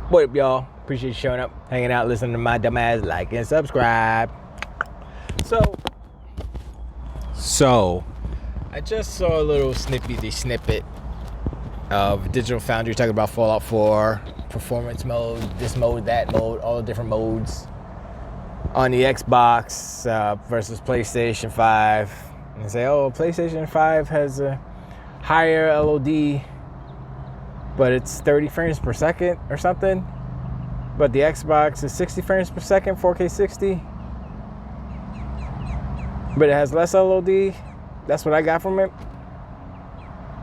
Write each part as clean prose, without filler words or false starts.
What up, y'all? Appreciate you showing up, hanging out, listening to my dumb ass, like and subscribe. So, I just saw a little snippet of Digital Foundry talking about Fallout 4, performance mode, this mode, that mode, all the different modes on the Xbox versus PlayStation 5. And say, oh, PlayStation 5 has a higher LOD, but it's 30 frames per second or something. But the Xbox is 60 frames per second, 4K 60. But it has less LOD. That's what I got from it.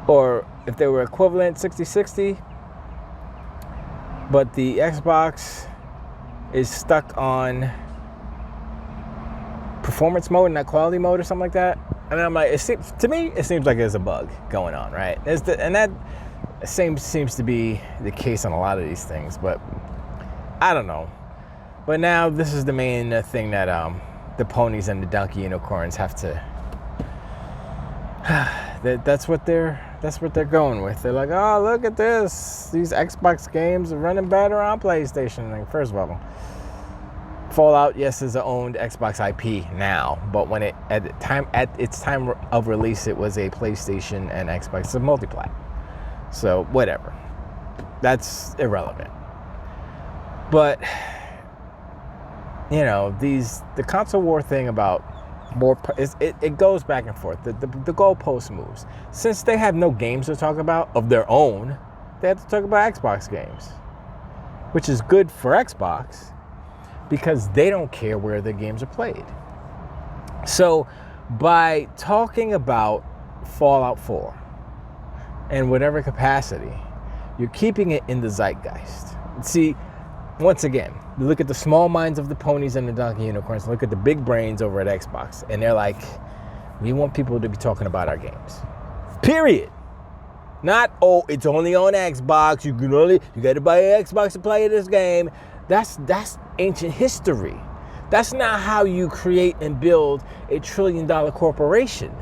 Or if they were equivalent, 60-60. But the Xbox is stuck on performance mode, not quality mode or something like that. And I'm like, to me, it seems like there's a bug going on, right? And that seems to be the case on a lot of these things, but I don't know. But now this is the main thing that the ponies and the donkey unicorns have to. That's what they're going with. They're like, oh, look at this. These Xbox games are running better on PlayStation. Like, first of all, Fallout, yes, is an owned Xbox IP now, but when at its time of release, it was a PlayStation and Xbox. It's a multiplat. So whatever, that's irrelevant. But you know, the console war thing about more, it goes back and forth. The goalpost moves. Since they have no games to talk about of their own, they have to talk about Xbox games, which is good for Xbox because they don't care where their games are played. So by talking about Fallout 4 in whatever capacity, you're keeping it in the zeitgeist. See, once again, you look at the small minds of the ponies and the donkey unicorns, look at the big brains over at Xbox, and they're like, we want people to be talking about our games. Period. Not, oh, it's only on Xbox, you got to buy an Xbox to play this game. That's ancient history. That's not how you create and build a $1 trillion corporation.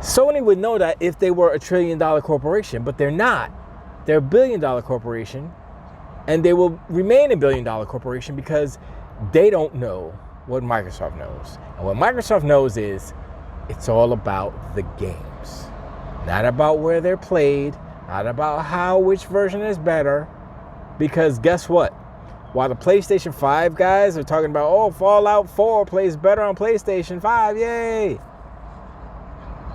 Sony would know that if they were a $1 trillion corporation, but they're not. They're a $1 billion corporation, and they will remain a $1 billion corporation because they don't know what Microsoft knows. And what Microsoft knows is it's all about the games. Not about where they're played, not about which version is better. Because guess what? While the PlayStation 5 guys are talking about, oh, Fallout 4 plays better on PlayStation 5, yay!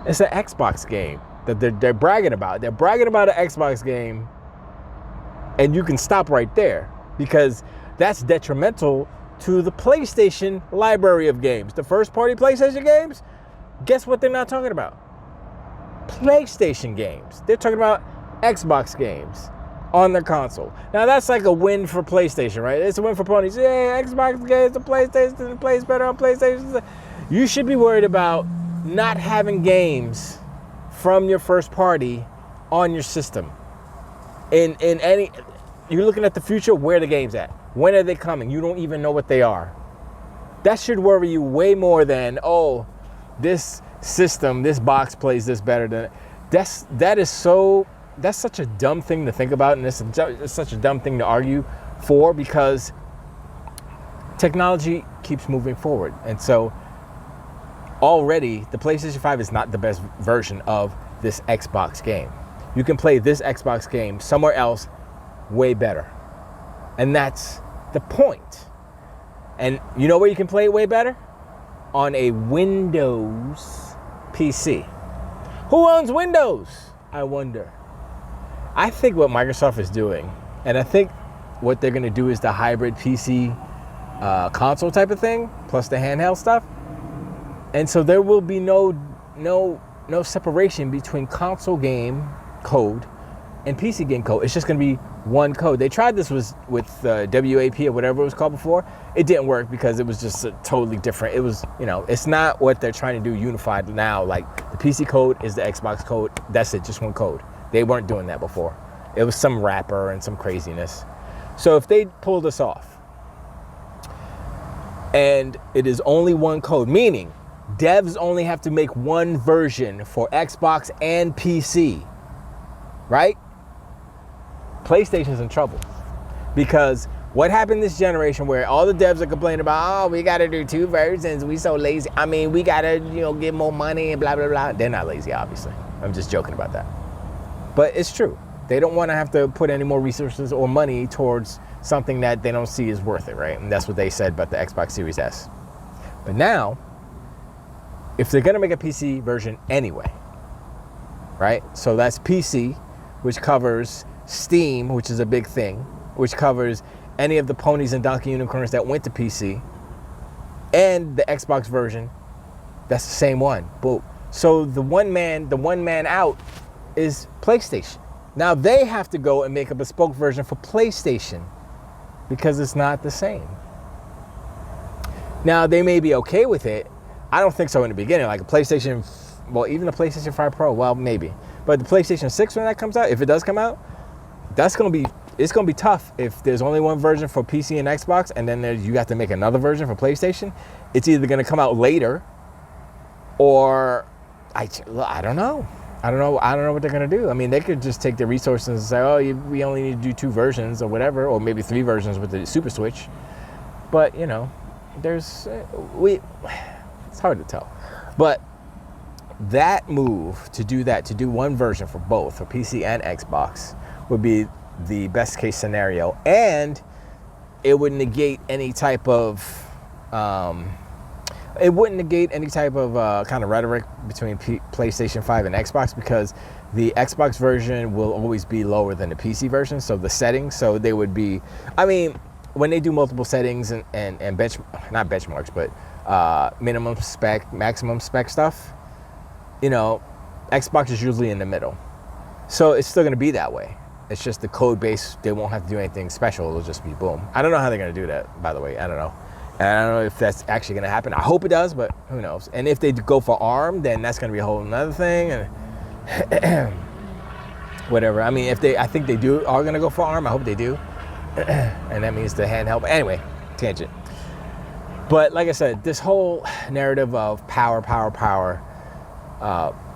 It's an Xbox game that they're bragging about. They're bragging about an Xbox game, and you can stop right there because that's detrimental to the PlayStation library of games. The first-party PlayStation games, guess what they're not talking about? PlayStation games. They're talking about Xbox games on their console. Now that's like a win for PlayStation, right? It's a win for ponies. Yeah, Xbox games, the PlayStation plays better on PlayStation. You should be worried about not having games from your first party on your system. In any, you're looking at the future, where the game's at. When are they coming? You don't even know what they are. That should worry you way more than, oh, this system, this box plays this better than. That's such a dumb thing to think about, and it's such a dumb thing to argue for because technology keeps moving forward. And so already the PlayStation 5 is not the best version of this Xbox game. You can play this Xbox game somewhere else way better. And that's the point. And you know where you can play it way better? On a Windows PC. Who owns Windows? I wonder. I think what Microsoft is doing, and I think what they're going to do is the hybrid PC console type of thing, plus the handheld stuff. And so there will be no separation between console game code and PC game code. It's just going to be one code. They tried this with WAP or whatever it was called before. It didn't work because it was just totally different. It was, it's not what they're trying to do unified now. Like the PC code is the Xbox code. That's it, just one code. They weren't doing that before. It was some wrapper and some craziness. So if they pull this off, and it is only one code, meaning devs only have to make one version for Xbox and PC, right? PlayStation's in trouble. Because what happened this generation where all the devs are complaining about, oh, we got to do 2 versions. We so lazy. I mean, we got to, get more money and blah, blah, blah. They're not lazy, obviously. I'm just joking about that. But it's true. They don't want to have to put any more resources or money towards something that they don't see is worth it, right? And that's what they said about the Xbox Series S. But now, if they're going to make a PC version anyway, right? So that's PC, which covers Steam, which is a big thing, which covers any of the ponies and donkey unicorns that went to PC, and the Xbox version, that's the same one. Boom. So the one man out is PlayStation. Now they have to go and make a bespoke version for PlayStation because it's not the same. Now they may be okay with it. I don't think so in the beginning. Like a PlayStation, well, even the PlayStation 5 Pro, well, maybe. But the PlayStation 6 when that comes out, if it does come out, it's gonna be tough if there's only one version for PC and Xbox, and then you have to make another version for PlayStation. It's either gonna come out later, or I don't know. I don't know what they're gonna do. I mean, they could just take the resources and say, oh, we only need to do 2 versions or whatever, or maybe 3 versions with the Super Switch. But it's hard to tell. But that move to do one version for both, for PC and Xbox, would be the best case scenario, and it would negate any type of kind of rhetoric between PlayStation 5 and Xbox, because the Xbox version will always be lower than the PC version. So the settings, so they would be, I mean, when they do multiple settings and not benchmarks, but minimum spec, maximum spec stuff, Xbox is usually in the middle. So it's still going to be that way. It's just the code base, they won't have to do anything special. It'll just be boom. I don't know how they're going to do that, by the way. I don't know. And I don't know if that's actually going to happen. I hope it does, but who knows. And if they go for ARM, then that's going to be a whole nother thing. And whatever. I mean, I think they are going to go for ARM. I hope they do. And that means the handheld. But anyway, tangent. But like I said, this whole narrative of power,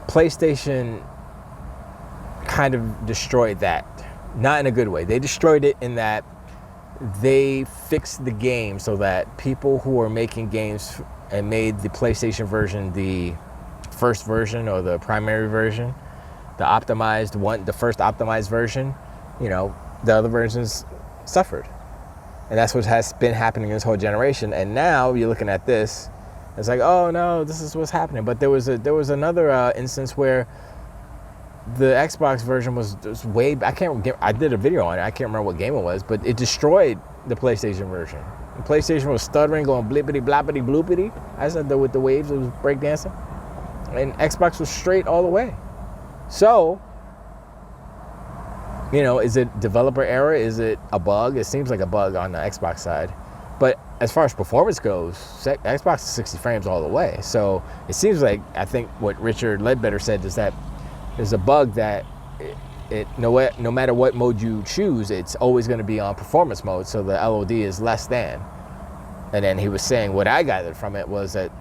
PlayStation kind of destroyed that. Not in a good way. They destroyed it in that they fixed the game so that people who are making games and made the PlayStation version the first version or the primary version, the optimized one, the first optimized version, the other versions suffered. And that's what has been happening this whole generation. And now you're looking at this, it's like, oh no, this is what's happening. But there was another instance where the Xbox version was way, I did a video on it. I can't remember what game it was, but it destroyed the PlayStation version. The PlayStation was stuttering, going blippity, bloppity, bloopity. I said that with the waves, it was breakdancing. And Xbox was straight all the way. So, is it developer error? Is it a bug? It seems like a bug on the Xbox side. But as far as performance goes, Xbox is 60 frames all the way. So it seems like, I think what Richard Ledbetter said is that there's a bug that no matter what mode you choose, it's always going to be on performance mode, so the LOD is less than. And then he was saying, what I gathered from it was that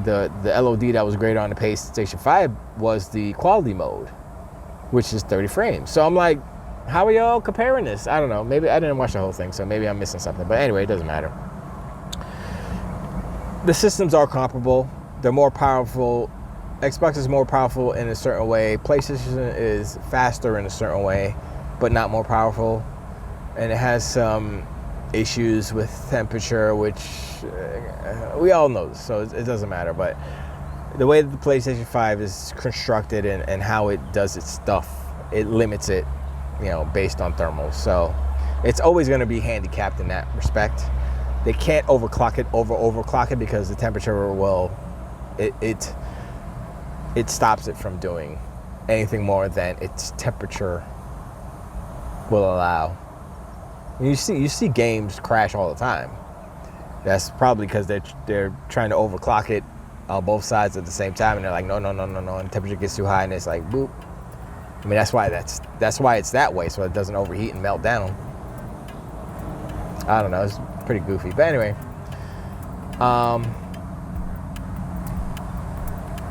the LOD that was great on the PlayStation 5 was the quality mode, which is 30 frames. So I'm like, how are y'all comparing this? I don't know. Maybe I didn't watch the whole thing, so maybe I'm missing something. But anyway, it doesn't matter. The systems are comparable. They're more powerful. Xbox is more powerful in a certain way. PlayStation is faster in a certain way, but not more powerful. And it has some issues with temperature, which we all know this, so it doesn't matter. But the way that the PlayStation 5 is constructed and how it does its stuff, it limits it, based on thermals. So it's always going to be handicapped in that respect. They can't overclock it because the temperature will, it stops it from doing anything more than its temperature will allow. You see games crash all the time. That's probably because they're trying to overclock it on both sides at the same time, and they're like, no, and the temperature gets too high, and it's like boop. I mean, that's why it's that way, so it doesn't overheat and melt down. I don't know, it's pretty goofy. But anyway,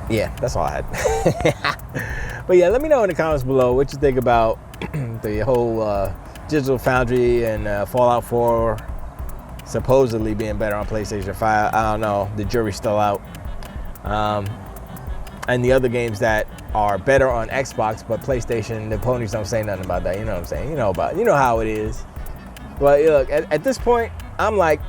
yeah, that's all I had. But yeah, let me know in the comments below what you think about the whole Digital Foundry and Fallout 4 supposedly being better on PlayStation 5. I don't know. The jury's still out. And the other games that are better on Xbox, but PlayStation, the ponies don't say nothing about that. You know what I'm saying? You know how it is. But look, at this point, I'm like,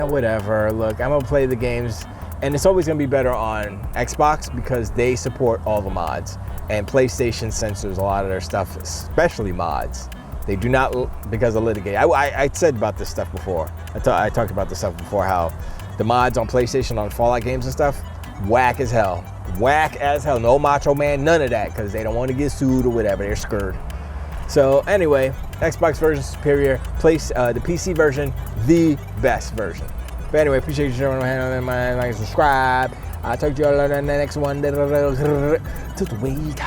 whatever. Look, I'm gonna play the games, and it's always gonna be better on Xbox because they support all the mods, and PlayStation censors a lot of their stuff, especially mods. They do not, because of litigation. I said about this stuff before. I talked about this stuff before, how the mods on PlayStation on Fallout games and stuff, whack as hell. Whack as hell. No Macho Man, none of that, because they don't want to get sued or whatever. They're scared. So anyway, Xbox version superior. The PC version, the best version. But anyway, appreciate you sharing my hand, like and subscribe. I'll talk to you all in the next one. To the wait.